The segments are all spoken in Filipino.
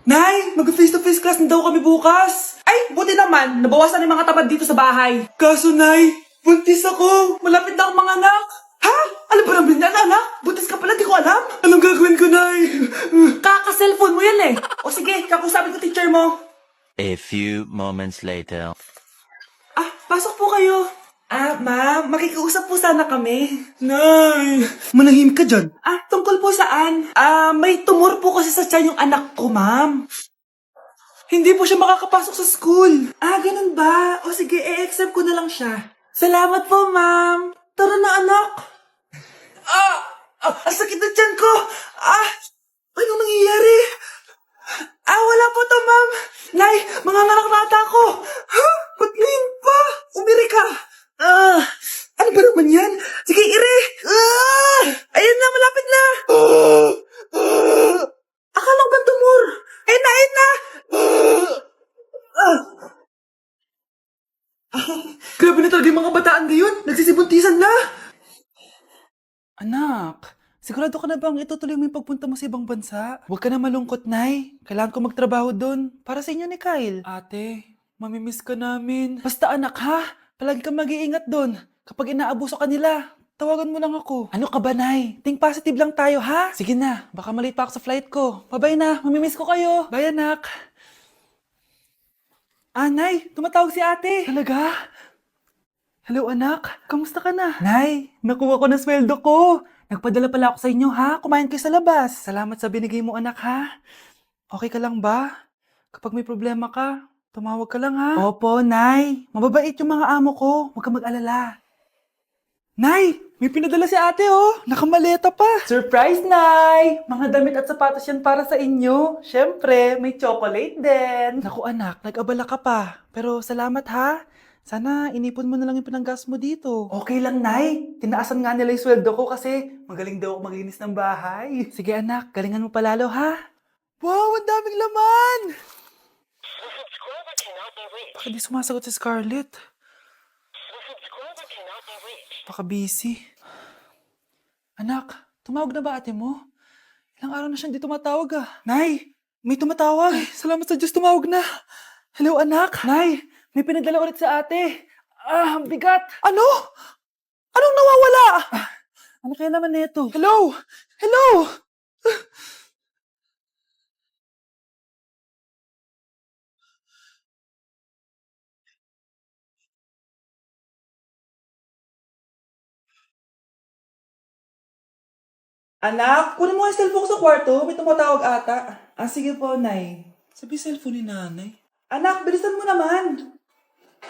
Nay, mag-face-to-face class na daw kami bukas. Ay, buti naman, nabawasan yung mga tamad dito sa bahay. Kaso, Nay, buntis ako. Malapit na akong mga anak. Ha? Alam ba naman yan, anak? Buntis ka pala, di ko alam. Anong gagawin ko, Nay? Kaka-cellphone mo yan eh. O sige, kakusapin ko teacher mo. A few moments later. Ah, pasok po kayo. Ah, ma'am, makikiusap po sana kami. Nay! Manahim ka dyan. Ah, tungkol po saan? Ah, may tumor po kasi sa tiyan yung anak ko, ma'am. Hindi po siya makakapasok sa school. Ah, ganun ba? O sige, i-accept ko na lang siya. Salamat po, ma'am. Tara na, anak. Ang sakit na tiyan ko. Anong nangyayari? Wala po to, ma'am. Nay, mga nanaknata ko. Ha? Ba't ngayon pa? Umiri ka. Ano ba naman yan? Sige, ire. Ayun na, malapit na. Akala ko ba tumor? Ayun na. Grabe na talaga yung mga bataan ngayon. Nagsisibuntisan na. Anak, sigurado ka na bang itutuloy mo yung pagpunta mo sa ibang bansa? Huwag ka na malungkot, Nay. Kailangan ko magtrabaho doon. Para sa inyo ni Kyle. Ate, mamimiss ka namin. Basta anak, ha? Palagi kang mag-iingat doon. Kapag inaabuso ka nila, tawagan mo lang ako. Ano ka ba, Nay? Think positive lang tayo, ha? Sige na, baka malate pa ako sa flight ko. Bye-bye na, mamimiss ko kayo. Bye, anak. Nay, tumatawag si ate. Talaga? Hello, anak. Kamusta ka na? Nay, nakuha ko na sweldo ko. Nagpadala pala ako sa inyo, ha? Kumain kayo sa labas. Salamat sa binigay mo, anak, ha? Okay ka lang ba? Kapag may problema ka, tumawag ka lang, ha? Opo, Nay. Mababait yung mga amo ko. Huwag ka mag-alala. Nay, may pinadala si ate, oh. Nakamaleta pa. Surprise, Nay! Mga damit at sapatos yan para sa inyo. Siyempre, may chocolate din. Naku, anak, nag-abala ka pa. Pero salamat, ha? Sana inipon mo na lang yung pinanggas mo dito. Okay lang, Nay. Tinaasan nga nila yung sweldo ko kasi magaling daw ako maglinis ng bahay. Sige, anak. Galingan mo palalo, ha? Wow, ang daming laman! Bakit di sumasagot si Scarlett? Baka busy. Anak, tumawag na ba ate mo? Ilang araw na siyang di tumatawag ah. Nay, may tumatawag. Ay, salamat sa Diyos, tumawag na. Hello anak. Nay, may pinadala ulit sa ate. Ang bigat. Ano? Anong nawawala? Ano kaya naman nito? Hello? Hello? Anak, kunin mo yung cellphone ko sa kwarto. May tumatawag ata. Sige po, Nay. Sabi cellphone ni nanay. Anak, bilisan mo naman.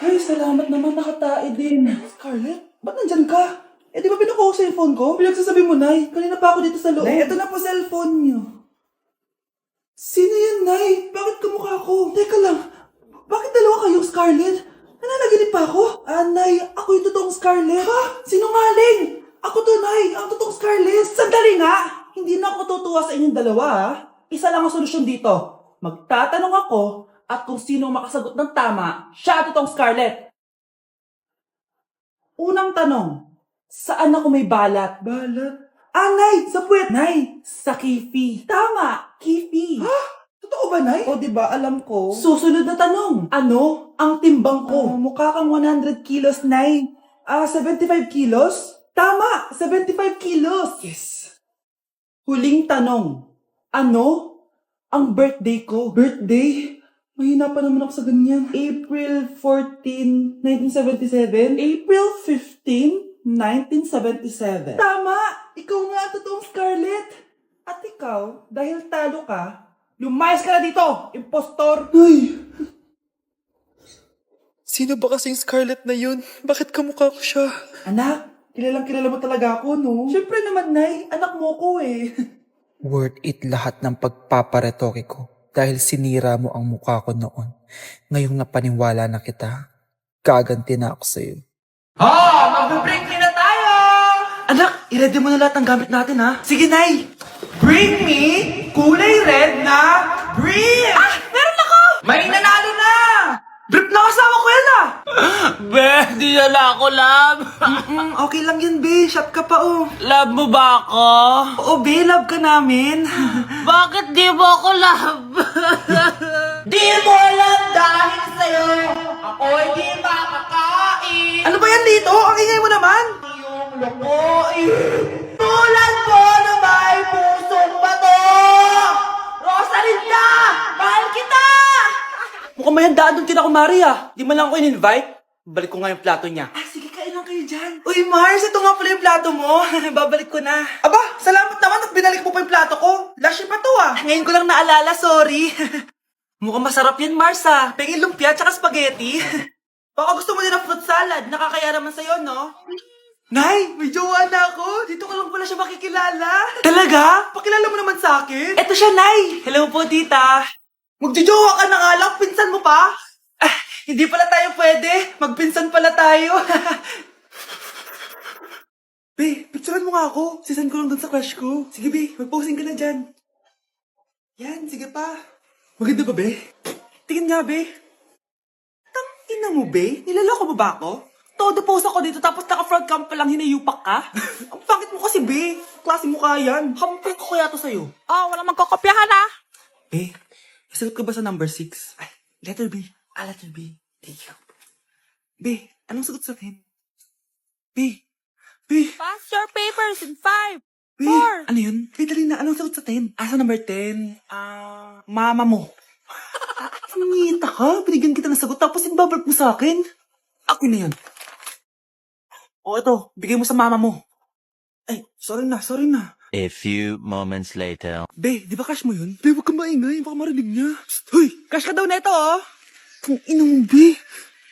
Ay, salamat naman. Nakatae din. Scarlett, ba't nandyan ka? Di ba pinukuha ko sa cellphone ko? Pinagsasabi mo, Nay. Kanina pa ako dito sa loob. Nay, ito na po cellphone niyo. Sino yan, Nay? Bakit kamukha ko? Teka lang. Bakit dalawa kayong Scarlett? Nananaginip pa ako? Nay, ako yung totoong Scarlett. Ha? Sinungaling! Ako to, Nay. Ang totoong Scarlett. Sandali nga. Hindi na ako tutuwa sa inyong dalawa, ha? Isa lang ang solusyon dito. Magtatanong ako at kung sino makasagot ng tama, siya ang totoong Scarlett. Unang tanong, saan ako may balat? Balat? Nay, sa puwet. Nay, sa kifi. Tama, kifi. Ha? Totoo ba, Nay? O, diba, alam ko. Susunod na tanong. Ano ang timbang ko? Mukha kang 100 kilos, Nay. 75 kilos? Tama, 75 kilos. Yes. Huling tanong. Ano ang birthday ko? Birthday? Mahina pa naman ako sa ganyan. April 14, 1977? April 15, 1977. Tama! Ikaw nga ang totoong Scarlett. At ikaw, dahil talo ka, lumayas ka na dito, impostor! Ay! Sino ba kasing Scarlett na yun? Bakit kamukha ko siya? Anak, kilalang kilala mo talaga ako, no? Siyempre naman, Nay. Anak mo ko eh. Worth it lahat ng pagpaparetoke ko dahil sinira mo ang mukha ko noon. Ngayong napaniwala na kita, gaganti na ako sa'yo. Mag-break na tayo! Anak, i-ready mo na lahat ng gamit natin, ha? Sige, Nay! Bring me kulay red na brief! Meron ako! May nanalo na! Brief na kasama ko yan, ah! Be, di na ako, love. Okay lang yun, be. Shot ka pa, oh. Love mo ba ako? Oo, be. Love ka namin. Bakit di mo ako love? Di mo alam dahil sa'yo ako hindi makakain. Ano ba yan dito? Ang ingay mo naman. Yung lukuin tulad ko na may pusong bato. Rosalinda! Mahal kita! Mukhang may handaan doon kina Kumari, ah. Di man lang ako in-invite. Balik ko nga yung plato niya. Ah, sige, kain lang kayo dyan. Uy, Mars, ito nga pala yung plato mo. Babalik ko na. Aba, salamat naman at binalik mo pa yung plato ko. Lashy pa to, ah. Ngayon ko lang naalala, sorry. Mukhang masarap yan, Mars, ah. Pengin lumpia tsaka spaghetti. Baka gusto mo din ng fruit salad. Nakakaya naman sa'yo, no? Nay, may jowa na ako. Dito ko lang pala siya makikilala. Talaga? Pakilala mo naman sa akin. Eto siya, Nay. Hello po, tita. Magjojowa ka na nga lang. Pinsan mo pa? Ah, hindi pala tayo pwede. Magpinsan pala tayo. Be, picturean mo nga ako. Sisan ko lang dun sa crush ko. Sige, Be. Mag-posing ka na dyan. Yan, sige pa. Maganda ba, Be? Tingin nga, Be. Ina mo, Be? Nilaloko mo ba ako? Todo post ako dito tapos naka-front cam pa lang hinayupak ka? Ang pangit mo kasi, Be. Klase mo kaya yan. Hampir ko kaya to sa'yo. Oh, wala magkokopyahan ah. Be, nasagot ka ba sa number 6? Ay, letter B. Letter B. Thank you. Be, anong sagot sa 10? B. B. Pass your papers in 5. B. 4. Ano yun? Be, dali na. Anong sagot sa 10? Sa number 10? Mama mo. Nangita ka? Binigyan kita ng sagot tapos inbabalik mo sa akin? Ako na yun. O ito, bigay mo sa mama mo. Ay, sorry na. A few moments later. Be, di ba crush mo yun? Be, huwag kang maingay. Baka marinig niya. Psst, hoy! Crush ka daw na ito, oh! Kung ina mo, Be.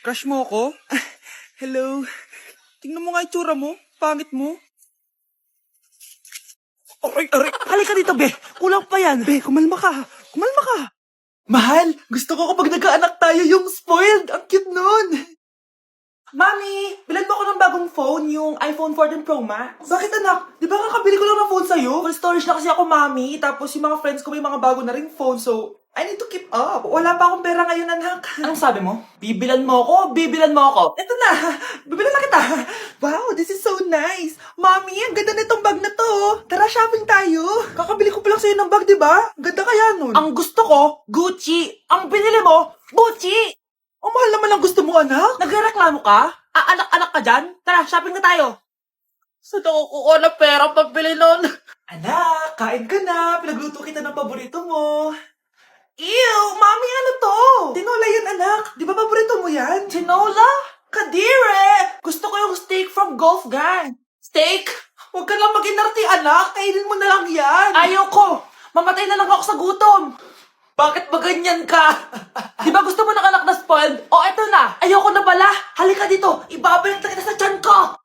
Crush mo ako? Hello? Tingnan mo nga itsura mo. Pangit mo. Aray! Halika dito, Be. Kulang pa yan. Be, kumalma ka. Mahal, gusto ko kapag nagkaanak tayo yung spoiled. Ang cute nun. Mami, bilan mo ako ng bagong phone, yung iPhone 14 Pro Max. Bakit anak? Di ba kakabili ko lang ng phone sa'yo? Full storage na kasi ako, Mami. Tapos yung mga friends ko may mga bago na ring phone, so I need to keep up. Wala pa akong pera ngayon, anak. Anong sabi mo? Bibilan mo ako. Eto na, bibilan na kita. Wow, this is so nice. Mami, ang ganda nitong bag na to. Tara, shopping tayo. Kakabili ko pa lang sa'yo ng bag, di ba? Ganda kaya nun. Ang gusto ko, Gucci. Ang binili mo, Gucci. Ang mahal naman ang gusto mo, anak. Nagreklamo ka? Anak-anak ka dyan? Tara, shopping na tayo. Saan ako kukuha ng pera pambili nun? Anak, kain ka na. Pinagluto kita ng paborito mo. Ew, Mami, ano to? Tinola yan, anak. Di ba paborito mo yan? Tinola? Kadire! Gusto ko yung steak from Golf Gang. Steak? Huwag ka lang mag-inarti, anak. Kainin mo na lang yan. Ayoko. Mamatay na lang ako sa gutom. Bakit ba ganyan ka? Di ba gusto mo ng anak na spoiled? O, eto na. Ayoko na pala. Halika dito. Ibabalik na kita sa tiyan ko.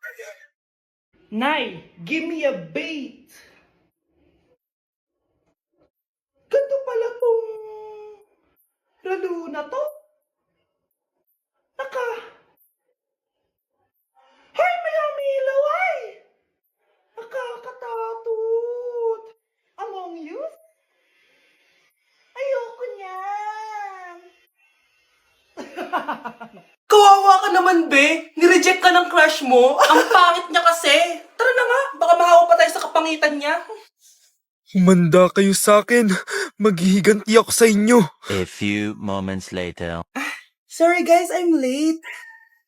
Nay, give me a bait. Ganto pala tong lalo na to. Hoy, mayami ilaw ay! Nakakatatut. Among Youth? Ayoko niyan. Kawawa ka naman, be. Nireject ka ng crush mo. Ang pangit niya kasi. Tara na nga, baka mahawa pa tayo sa kapangitan niya. Humanda kayo sa akin. Maghihiganti ako sa inyo. A few moments later. Sorry guys, I'm late.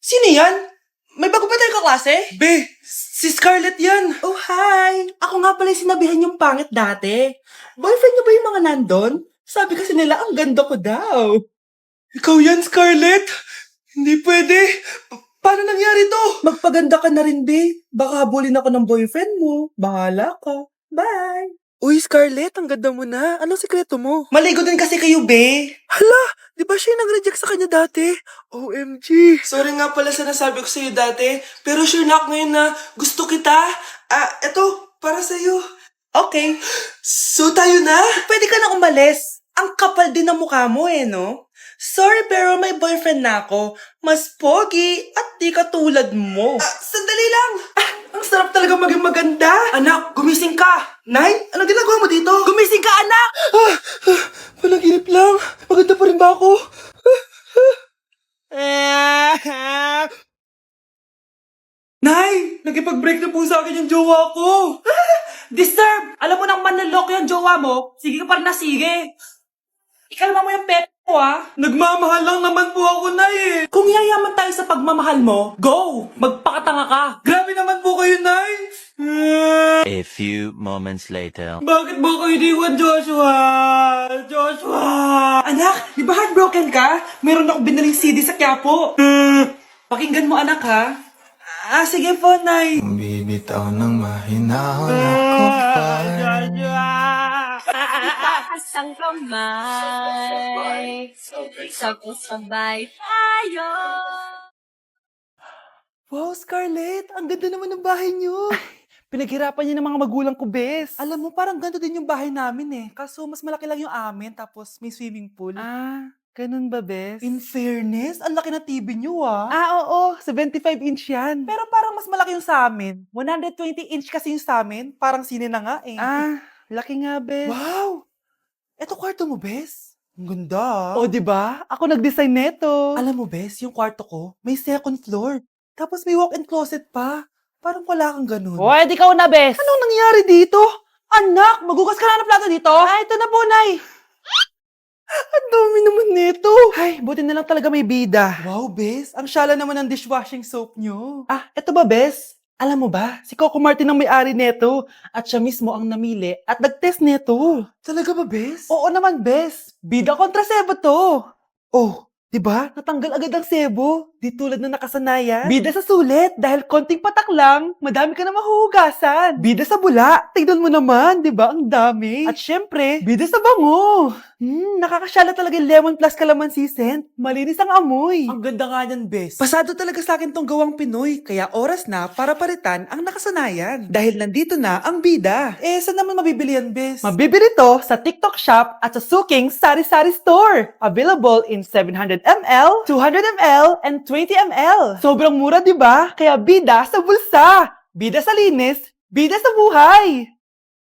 Sino yan? May bago ba tayong kaklase? Be, si Scarlett yan. Oh, hi. Ako nga pala yung sinabihan yung pangit dati. Boyfriend niyo ba yung mga nandun? Sabi kasi nila, ang ganda ko daw. Ikaw yan, Scarlett? Hindi pwede. Paano nangyari to? Magpaganda ka na rin, be. Baka habulin ako ng boyfriend mo. Bahala ka. Bye. Uy, Scarlett, ang ganda mo na. Anong sikreto mo? Maligo din kasi kayo, be. Hala, di ba siya yung nag-reject sa kanya dati? OMG. Sorry nga pala sa nasabi ko sa'yo dati, pero sure na ako ngayon na gusto kita. Eto, para sa'yo. Okay. So tayo na? Pwede ka na umalis. Ang kapal din ng mukha mo no? Sorry pero may boyfriend na ako. Mas pogi at di katulad mo. Sandali lang. Ang sarap talaga maging maganda. Anak, gumising ka. Nay, anong ginagawa mo dito? Gumising ka, anak! Panaginip lang. Maganda pa rin ba ako? Nay, Nakipag-break na po sa akin yung jowa ko. Disturb! Alam mo nang manloloko yung jowa mo, sige ka pa rin na sige. Ikalma mo yung pep mo, ah. Nagmamahal lang naman po ako, Nay eh. Kung yayaman tayo sa pagmamahal mo, go! Magpakatanga ka. Grabe naman po kayo, Nay. A few moments later. Bakit ba kayo iniwan, Joshua? Joshua! Anak, di ba heartbroken ka? Meron akong binaling CD sa Quiapo. Pakinggan mo, anak, ha? Sige po, Nay. Bibitaw ng mahinahon ako pa. Itaas ang kamay, sabay tayo. Wow, Scarlett! Ang ganda naman ng bahay niyo! Pinaghirapan niyo ng mga magulang ko, bes. Alam mo, parang ganito din yung bahay namin eh. Kaso mas malaki lang yung amin, tapos may swimming pool. Ganun ba, bes? In fairness, ang laki na TV niyo oo. 75-inch yan. Pero parang mas malaki yung sa amin. 120-inch kasi yung sa amin. Parang sine na nga eh. Laki nga, bes. Wow! Eto kwarto mo, bes. Ang ganda. O, di ba? Ako nag-design neto. Alam mo, bes, yung kwarto ko, may second floor. Tapos may walk-in closet pa. Parang wala kang ganun. Hoy, di ka una, bes. Anong nangyari dito? Anak, magugas ka na ng plato dito? Ito na po, Nay. Ang dami naman nito. Ay, buti na lang talaga may bida. Wow, bes. Ang syala naman ng dishwashing soap nyo. Eto ba, bes? Alam mo ba, si Coco Martin ang may-ari neto. At siya mismo ang namili at nag-test neto. Talaga ba, bes? Oo naman, bes. Bida kontra sebo to. Oh, di ba? Natanggal agad ang sebo. Di tulad na nakasanayan. Bida sa sulit dahil konting patak lang, madami ka na mahuhugasan. Bida sa bula. Tignan mo naman, di ba? Ang dami. At syempre, bida sa bango. Nakakasyala talaga yung lemon plus calamansi scent. Malinis ang amoy. Ang ganda nga niyan, bes. Pasado talaga sa akin tong gawang Pinoy. Kaya oras na para palitan ang nakasanayan. Dahil nandito na ang bida. Saan naman mabibili yan, bes? Mabibili to sa TikTok Shop at sa Suking Sari Sari Store. Available in 700ml, 200ml, and 20ml. Sobrang mura, di ba? Kaya bida sa bulsa. Bida sa linis. Bida sa buhay.